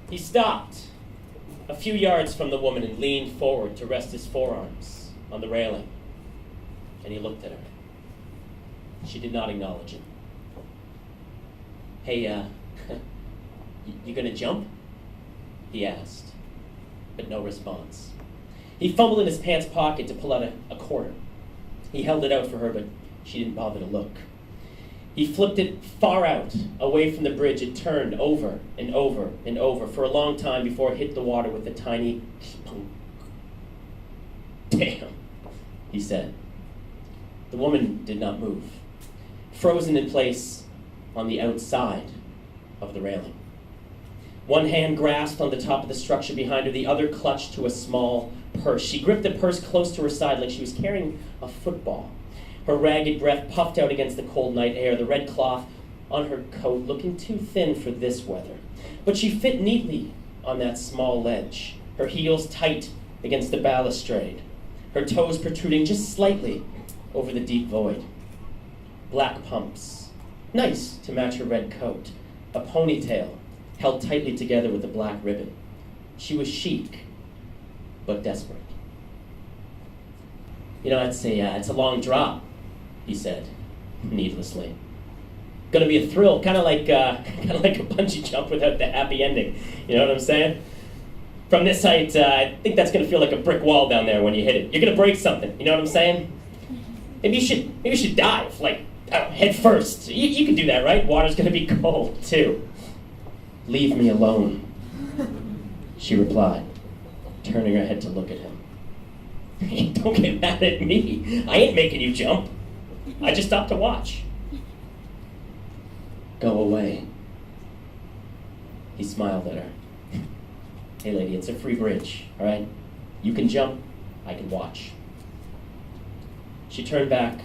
He stopped a few yards from the woman and leaned forward to rest his forearms on the railing. And he looked at her. She did not acknowledge him. Hey, you gonna jump? He asked, but no response. He fumbled in his pants pocket to pull out a quarter. He held it out for her, but she didn't bother to look. He flipped it far out, away from the bridge. It turned over and over and over for a long time before it hit the water with a tiny spunk. Damn, he said. The woman did not move, frozen in place on the outside of the railing. One hand grasped on the top of the structure behind her, the other clutched to a small purse. She gripped the purse close to her side like she was carrying a football. Her ragged breath puffed out against the cold night air, the red cloth on her coat looking too thin for this weather. But she fit neatly on that small ledge, her heels tight against the balustrade, her toes protruding just slightly over the deep void. Black pumps, nice to match her red coat, a ponytail held tightly together with a black ribbon. She was chic, but desperate. You know, it's a long drop, he said, needlessly. Gonna be a thrill, kind of like a bungee jump without the happy ending. You know what I'm saying? From this height, I think that's gonna feel like a brick wall down there when you hit it. You're gonna break something. You know what I'm saying? Maybe you should dive, like head first. You can do that, right? Water's gonna be cold too. Leave me alone, she replied, turning her head to look at him. Hey, don't get mad at me. I ain't making you jump. I just stopped to watch. Go away. He smiled at her. Hey lady, it's a free bridge, all right? You can jump, I can watch. She turned back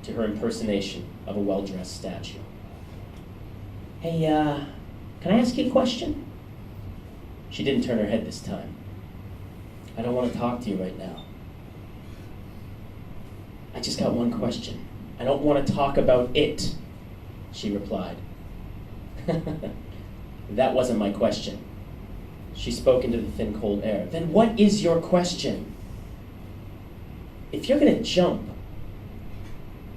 to her impersonation of a well-dressed statue. Hey, can I ask you a question? She didn't turn her head this time. I don't want to talk to you right now. I just got one question. I don't want to talk about it, she replied. That wasn't my question. She spoke into the thin, cold air. Then what is your question? If you're going to jump,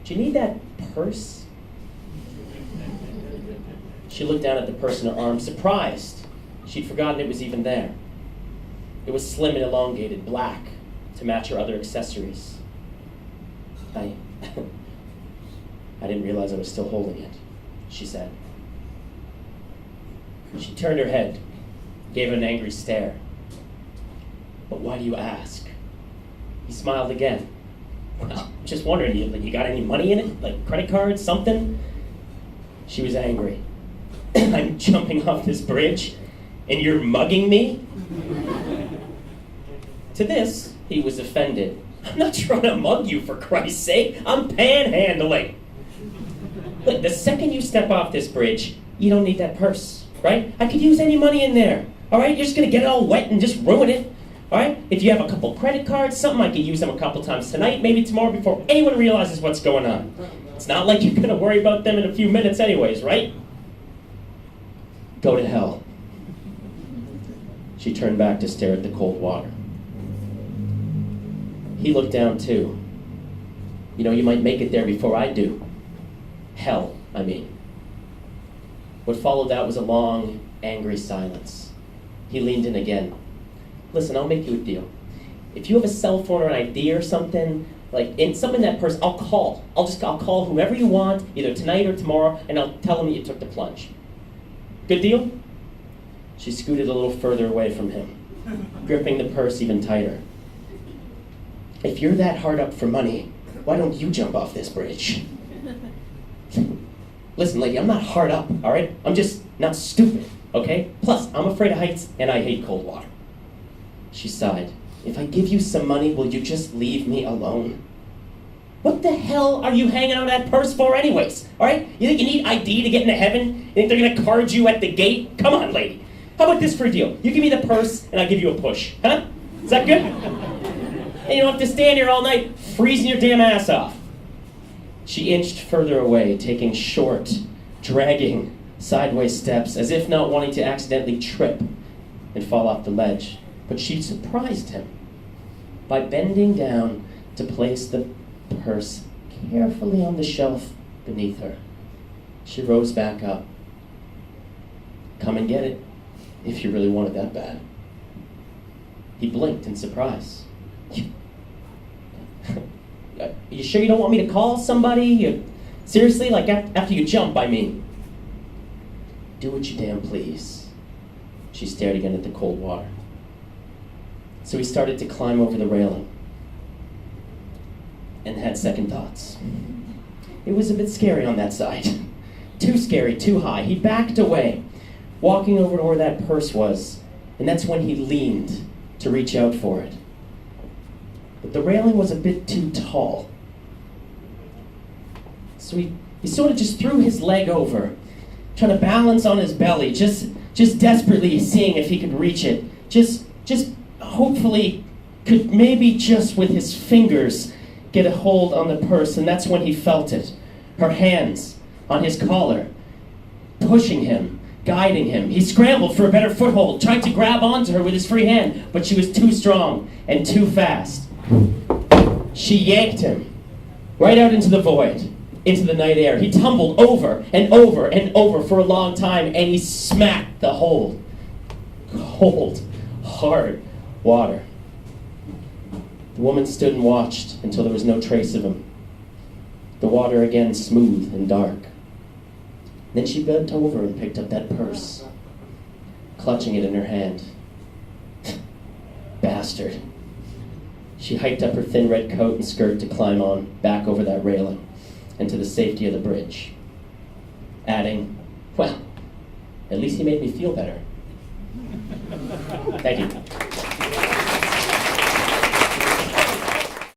do you need that purse? She looked down at the purse in her arm, surprised. She'd forgotten it was even there. It was slim and elongated, black, to match her other accessories. I didn't realize I was still holding it, she said. She turned her head, gave it an angry stare. But why do you ask? He smiled again. Well, just wondering, you got any money in it? Like credit cards, something? She was angry. I'm jumping off this bridge, and you're mugging me? To this, he was offended. I'm not trying to mug you, for Christ's sake. I'm panhandling. Look, the second you step off this bridge, you don't need that purse, right? I could use any money in there, all right? You're just going to get it all wet and just ruin it, all right? If you have a couple credit cards, something I could use them a couple times tonight, maybe tomorrow, before anyone realizes what's going on. It's not like you're going to worry about them in a few minutes anyways, right? Go to hell. She turned back to stare at the cold water. He looked down too. You know, you might make it there before I do. Hell, I mean. What followed that was a long, angry silence. He leaned in again. Listen, I'll make you a deal. If you have a cell phone or an ID or something, like something in that person, I'll call. I'll call whoever you want, either tonight or tomorrow, and I'll tell them that you took the plunge. Good deal? She scooted a little further away from him, gripping the purse even tighter. If you're that hard up for money, why don't you jump off this bridge? Listen, lady, I'm not hard up, all right? I'm just not stupid, okay? Plus, I'm afraid of heights, and I hate cold water. She sighed. If I give you some money, will you just leave me alone? What the hell are you hanging on that purse for anyways, all right? You think you need ID to get into heaven? You think they're going to card you at the gate? Come on, lady. How about this for a deal? You give me the purse, and I'll give you a push, huh? Is that good? And you don't have to stand here all night freezing your damn ass off. She inched further away, taking short, dragging, sideways steps, as if not wanting to accidentally trip and fall off the ledge, but she surprised him by bending down to place the purse carefully on the shelf beneath her. She rose back up. "Come and get it, if you really want it that bad." He blinked in surprise. You sure you don't want me to call somebody? Seriously? Like after you jump, I mean. "Do what you damn please." She stared again at the cold water. So he started to climb over the railing and had second thoughts. It was a bit scary on that side. Too scary, too high. He backed away, walking over to where that purse was, and that's when he leaned to reach out for it. But the railing was a bit too tall. So he sort of just threw his leg over, trying to balance on his belly, just desperately seeing if he could reach it. Just hopefully could maybe just with his fingers get a hold on the purse, and that's when he felt it. Her hands on his collar, pushing him, guiding him. He scrambled for a better foothold, tried to grab onto her with his free hand, but she was too strong and too fast. She yanked him right out into the void, into the night air. He tumbled over and over and over for a long time, and he smacked the hold. Cold, hard water. The woman stood and watched until there was no trace of him. The water again smooth and dark. Then she bent over and picked up that purse, clutching it in her hand. Bastard. She hiked up her thin red coat and skirt to climb on back over that railing and to the safety of the bridge, adding, "Well, at least he made me feel better." Thank you.